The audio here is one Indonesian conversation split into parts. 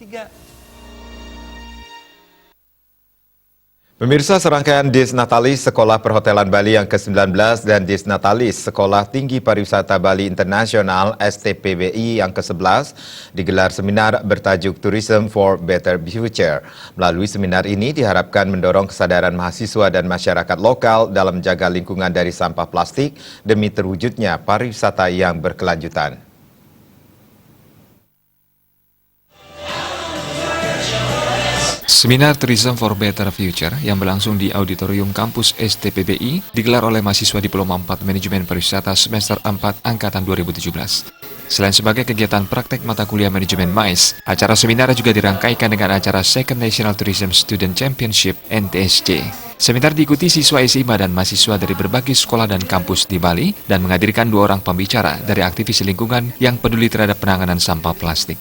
juga. Pemirsa, serangkaian Disnatalis Sekolah Perhotelan Bali yang ke-19 dan Disnatalis Sekolah Tinggi Pariwisata Bali Internasional STPBI yang ke-11 digelar seminar bertajuk Tourism for Better Future. Melalui seminar ini diharapkan mendorong kesadaran mahasiswa dan masyarakat lokal dalam menjaga lingkungan dari sampah plastik demi terwujudnya pariwisata yang berkelanjutan. Seminar Tourism for Better Future yang berlangsung di Auditorium Kampus STPBI digelar oleh mahasiswa Diploma 4 Manajemen Pariwisata semester 4 Angkatan 2017. Selain sebagai kegiatan praktek mata kuliah manajemen MAIS, acara seminar juga dirangkaikan dengan acara Second National Tourism Student Championship NTSC. Seminar diikuti siswa SMA dan mahasiswa dari berbagai sekolah dan kampus di Bali dan menghadirkan 2 orang pembicara dari aktivis lingkungan yang peduli terhadap penanganan sampah plastik.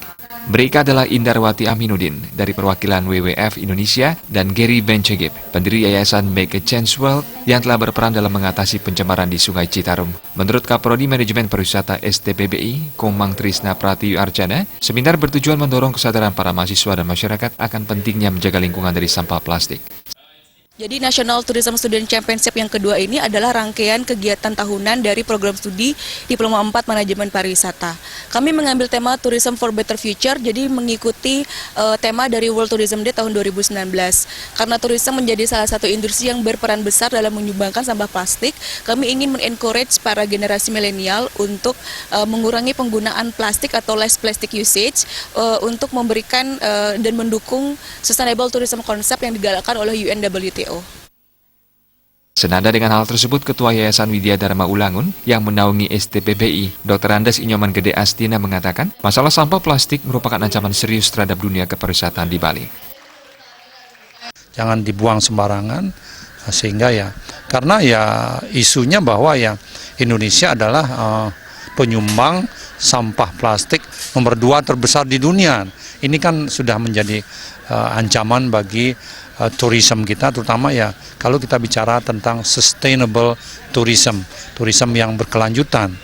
Mereka adalah Indarwati Aminuddin dari perwakilan WWF Indonesia dan Gary Bencegip, pendiri Yayasan Make a Change World yang telah berperan dalam mengatasi pencemaran di Sungai Citarum. Menurut Kaprodi Manajemen Pariwisata STPBI, Komang Trisna Pratiwi Arjana, seminar bertujuan mendorong kesadaran para mahasiswa dan masyarakat akan pentingnya menjaga lingkungan dari sampah plastik. Jadi National Tourism Student Championship yang kedua ini adalah rangkaian kegiatan tahunan dari program studi Diploma 4 Manajemen Pariwisata. Kami mengambil tema Tourism for Better Future, jadi mengikuti tema dari World Tourism Day tahun 2019. Karena tourism menjadi salah satu industri yang berperan besar dalam menyumbangkan sampah plastik, kami ingin men-encourage para generasi milenial untuk mengurangi penggunaan plastik atau less plastic usage untuk memberikan dan mendukung Sustainable Tourism Concept yang digalakkan oleh UNWTO. Senada dengan hal tersebut, Ketua Yayasan Widya Dharma Ulangun yang menaungi STPBI, Dr. Andes Inyoman Gede Astina mengatakan, masalah sampah plastik merupakan ancaman serius terhadap dunia kepariwisataan di Bali. Jangan dibuang sembarangan, sehingga karena isunya bahwa Indonesia adalah penyumbang sampah plastik nomor 2 terbesar di dunia. Ini kan sudah menjadi ancaman bagi tourism kita, terutama kalau kita bicara tentang sustainable tourism, tourism yang berkelanjutan.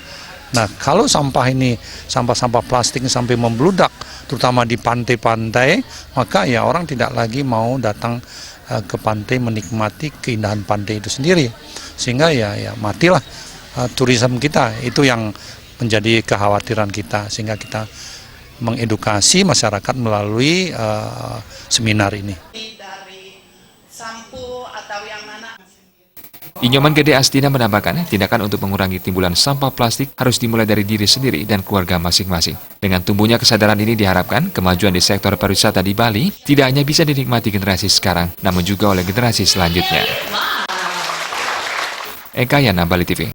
Nah, kalau sampah plastik sampai membludak, terutama di pantai-pantai, maka orang tidak lagi mau datang ke pantai menikmati keindahan pantai itu sendiri, sehingga matilah tourism kita. Itu yang menjadi kekhawatiran kita, sehingga kita mengedukasi masyarakat melalui seminar ini. Inyoman Gede Astina menambahkan, tindakan untuk mengurangi timbulan sampah plastik harus dimulai dari diri sendiri dan keluarga masing-masing. Dengan tumbuhnya kesadaran ini diharapkan kemajuan di sektor pariwisata di Bali tidak hanya bisa dinikmati generasi sekarang, namun juga oleh generasi selanjutnya. Eka Yana, Bali TV.